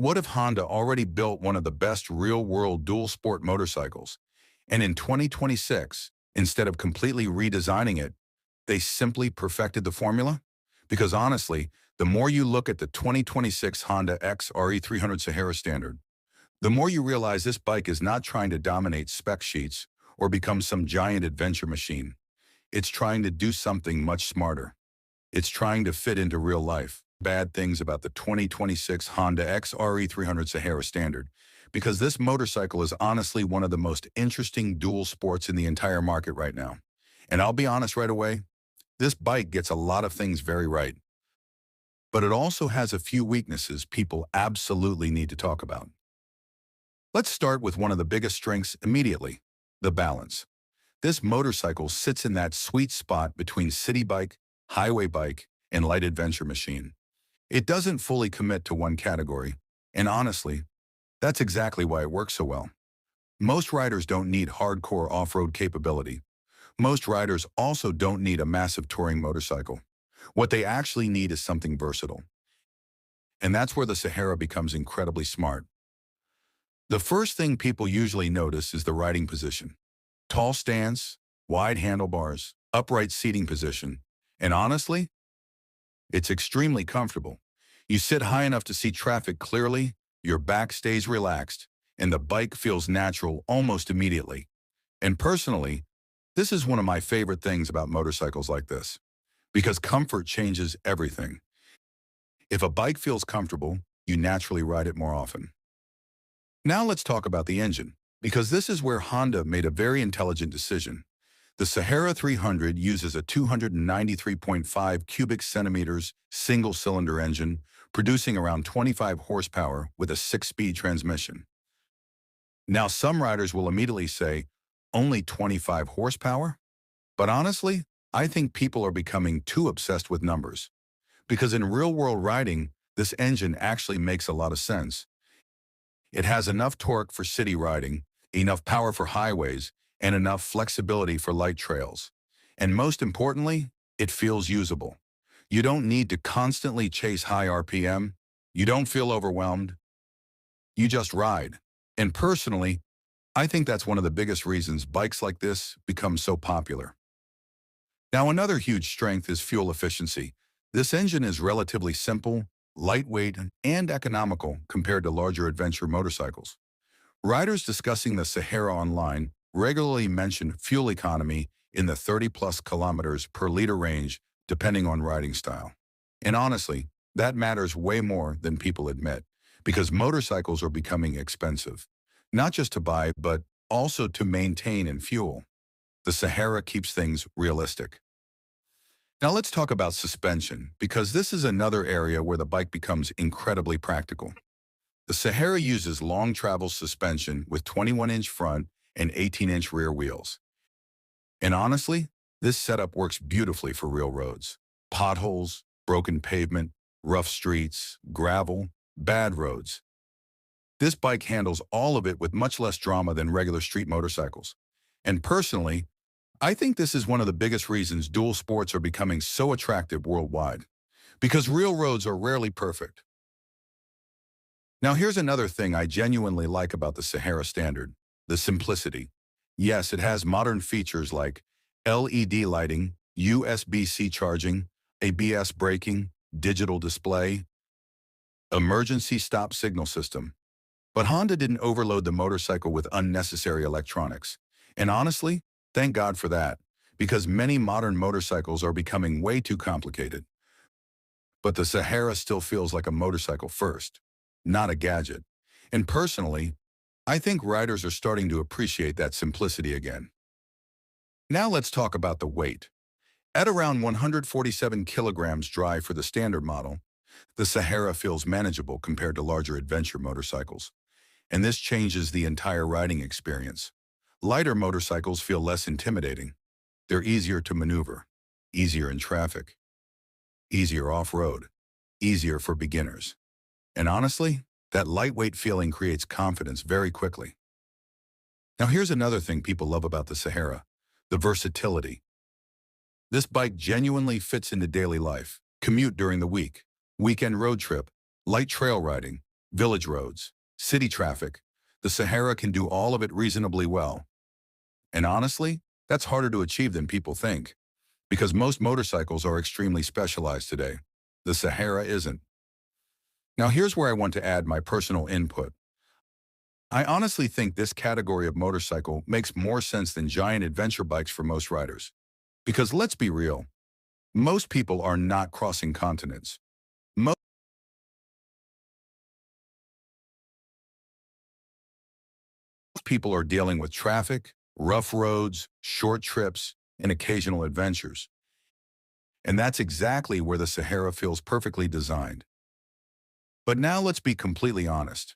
What if Honda already built one of the best real-world dual-sport motorcycles, and in 2026, instead of completely redesigning it, they simply perfected the formula? Because honestly, the more you look at the 2026 Honda XRE 300 Sahara Standard, the more you realize this bike is not trying to dominate spec sheets or become some giant adventure machine. It's trying to do something much smarter. It's trying to fit into real life. Bad things about the 2026 Honda XRE 300 Sahara Standard, because this motorcycle is honestly one of the most interesting dual sports in the entire market right now. And I'll be honest right away, this bike gets a lot of things very right, but it also has a few weaknesses people absolutely need to talk about. Let's start with one of the biggest strengths immediately, the balance. This motorcycle sits in that sweet spot between city bike, highway bike, and light adventure machine. It doesn't fully commit to one category, and honestly, that's exactly why it works so well. Most riders don't need hardcore off-road capability. Most riders also don't need a massive touring motorcycle. What they actually need is something versatile. And that's where the Sahara becomes incredibly smart. The first thing people usually notice is the riding position. Tall stance, wide handlebars, upright seating position, and honestly, it's extremely comfortable. You sit high enough to see traffic clearly, your back stays relaxed, and the bike feels natural almost immediately. And personally, this is one of my favorite things about motorcycles like this, because comfort changes everything. If a bike feels comfortable, you naturally ride it more often. Now let's talk about the engine, because this is where Honda made a very intelligent decision. The Sahara 300 uses a 293.5 cubic centimeters single-cylinder engine, producing around 25 horsepower with a 6-speed transmission. Now, some riders will immediately say, only 25 horsepower? But honestly, I think people are becoming too obsessed with numbers. Because in real-world riding, this engine actually makes a lot of sense. It has enough torque for city riding, enough power for highways, and enough flexibility for light trails. And most importantly, it feels usable. You don't need to constantly chase high RPM. You don't feel overwhelmed. You just ride. And personally, I think that's one of the biggest reasons bikes like this become so popular. Now, another huge strength is fuel efficiency. This engine is relatively simple, lightweight, and economical compared to larger adventure motorcycles. Riders discussing the Sahara online regularly mention fuel economy in the 30-plus kilometers per liter range, depending on riding style. And honestly, that matters way more than people admit, because motorcycles are becoming expensive, not just to buy, but also to maintain and fuel. The Sahara keeps things realistic. Now let's talk about suspension, because this is another area where the bike becomes incredibly practical. The Sahara uses long travel suspension with 21-inch front and 18-inch rear wheels. And honestly, this setup works beautifully for real roads. Potholes, broken pavement, rough streets, gravel, bad roads. This bike handles all of it with much less drama than regular street motorcycles. And personally, I think this is one of the biggest reasons dual sports are becoming so attractive worldwide, because real roads are rarely perfect. Now here's another thing I genuinely like about the Sahara Standard, the simplicity. Yes, it has modern features like LED lighting, USB-C charging, ABS braking, digital display, emergency stop signal system. But Honda didn't overload the motorcycle with unnecessary electronics. And honestly, thank God for that, because many modern motorcycles are becoming way too complicated. But the Sahara still feels like a motorcycle first, not a gadget. And personally, I think riders are starting to appreciate that simplicity again. Now let's talk about the weight. At around 147 kilograms dry for the standard model, the Sahara feels manageable compared to larger adventure motorcycles. And this changes the entire riding experience. Lighter motorcycles feel less intimidating. They're easier to maneuver, easier in traffic, easier off-road, easier for beginners. And honestly, that lightweight feeling creates confidence very quickly. Now here's another thing people love about the Sahara, the versatility. This bike genuinely fits into daily life, commute during the week, weekend road trip, light trail riding, village roads, city traffic, the Sahara can do all of it reasonably well. And honestly, that's harder to achieve than people think, because most motorcycles are extremely specialized today. The Sahara isn't. Now here's where I want to add my personal input. I honestly think this category of motorcycle makes more sense than giant adventure bikes for most riders. Because let's be real, most people are not crossing continents. Most people are dealing with traffic, rough roads, short trips, and occasional adventures. And that's exactly where the Sahara feels perfectly designed. But now let's be completely honest,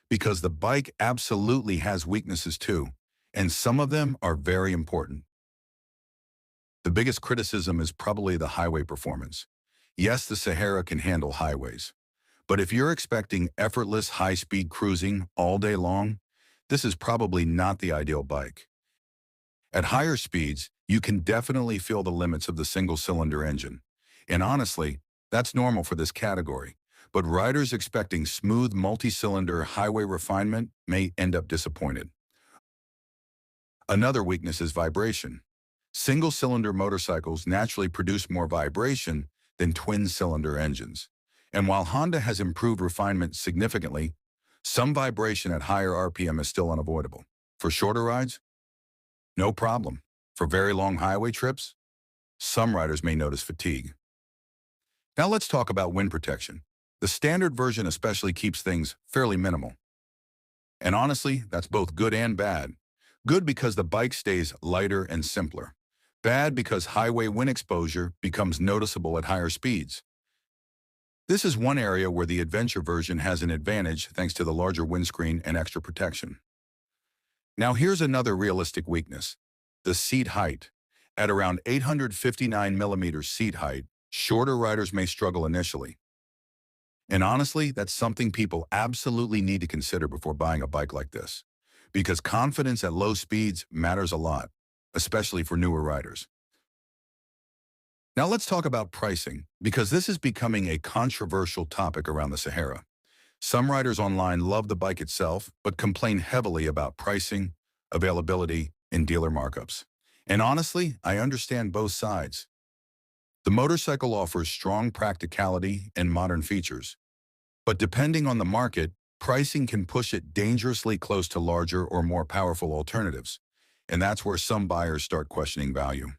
because the bike absolutely has weaknesses too, and some of them are very important. The biggest criticism is probably the highway performance. Yes, the Sahara can handle highways, but if you're expecting effortless high-speed cruising all day long, this is probably not the ideal bike. At higher speeds, you can definitely feel the limits of the single-cylinder engine. And honestly, that's normal for this category. But riders expecting smooth multi-cylinder highway refinement may end up disappointed. Another weakness is vibration. Single-cylinder motorcycles naturally produce more vibration than twin-cylinder engines. And while Honda has improved refinement significantly, some vibration at higher RPM is still unavoidable. For shorter rides, no problem. For very long highway trips, some riders may notice fatigue. Now let's talk about wind protection. The standard version especially keeps things fairly minimal. And honestly, that's both good and bad. Good because the bike stays lighter and simpler. Bad because highway wind exposure becomes noticeable at higher speeds. This is one area where the adventure version has an advantage thanks to the larger windscreen and extra protection. Now here's another realistic weakness: the seat height. At around 859 millimeters seat height, shorter riders may struggle initially. And honestly, that's something people absolutely need to consider before buying a bike like this, because confidence at low speeds matters a lot, especially for newer riders. Now let's talk about pricing, because this is becoming a controversial topic around the Sahara. Some riders online love the bike itself, but complain heavily about pricing, availability, and dealer markups. And honestly, I understand both sides. The motorcycle offers strong practicality and modern features, but depending on the market, pricing can push it dangerously close to larger or more powerful alternatives, and that's where some buyers start questioning value.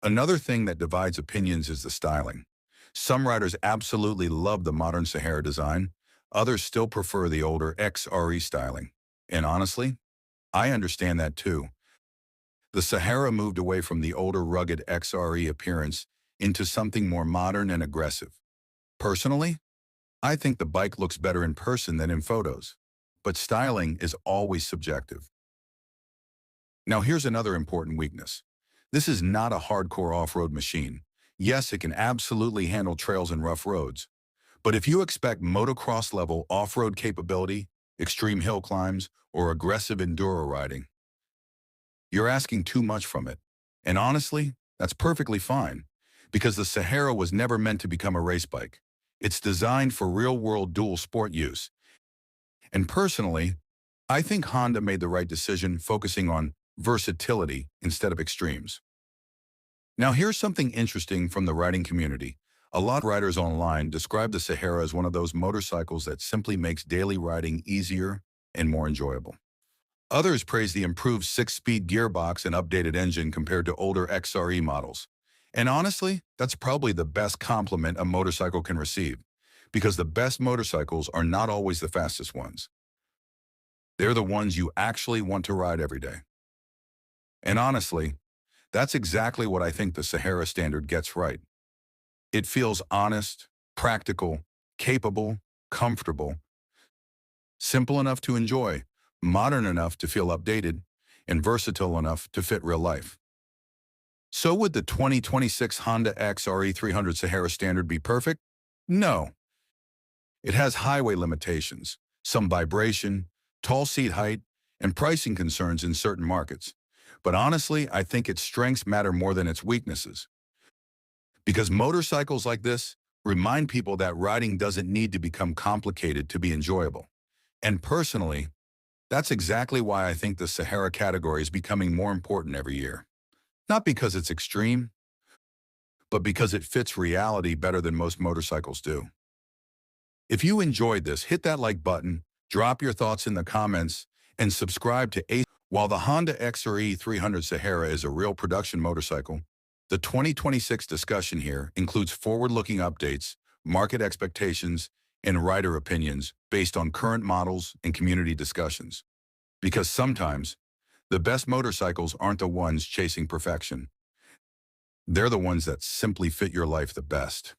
Another thing that divides opinions is the styling. Some riders absolutely love the modern Sahara design, others still prefer the older XRE styling. And honestly, I understand that too. The Sahara moved away from the older rugged XRE appearance into something more modern and aggressive. Personally, I think the bike looks better in person than in photos, but styling is always subjective. Now here's another important weakness. This is not a hardcore off-road machine. Yes, it can absolutely handle trails and rough roads, but if you expect motocross-level off-road capability, extreme hill climbs, or aggressive enduro riding, you're asking too much from it. And honestly, that's perfectly fine, because the Sahara was never meant to become a race bike. It's designed for real-world dual sport use. And personally, I think Honda made the right decision focusing on versatility instead of extremes. Now here's something interesting from the riding community. A lot of riders online describe the Sahara as one of those motorcycles that simply makes daily riding easier and more enjoyable. Others praise the improved 6-speed gearbox and updated engine compared to older XRE models. And honestly, that's probably the best compliment a motorcycle can receive, because the best motorcycles are not always the fastest ones. They're the ones you actually want to ride every day. And honestly, that's exactly what I think the Sahara standard gets right. It feels honest, practical, capable, comfortable, simple enough to enjoy, modern enough to feel updated, and versatile enough to fit real life. So would the 2026 Honda XRE 300 Sahara standard be perfect? No. It has highway limitations, some vibration, tall seat height, and pricing concerns in certain markets. But honestly, I think its strengths matter more than its weaknesses. Because motorcycles like this Remind people that riding doesn't need to become complicated to be enjoyable. And personally, that's exactly why I think the Sahara category is becoming more important every year. Not because it's extreme, but because it fits reality better than most motorcycles do. If you enjoyed this, hit that like button, drop your thoughts in the comments, and subscribe to A. While the Honda XRE 300 Sahara is a real production motorcycle, the 2026 discussion here includes forward-looking updates, market expectations, and rider opinions based on current models and community discussions. Because sometimes, the best motorcycles aren't the ones chasing perfection. They're the ones that simply fit your life the best.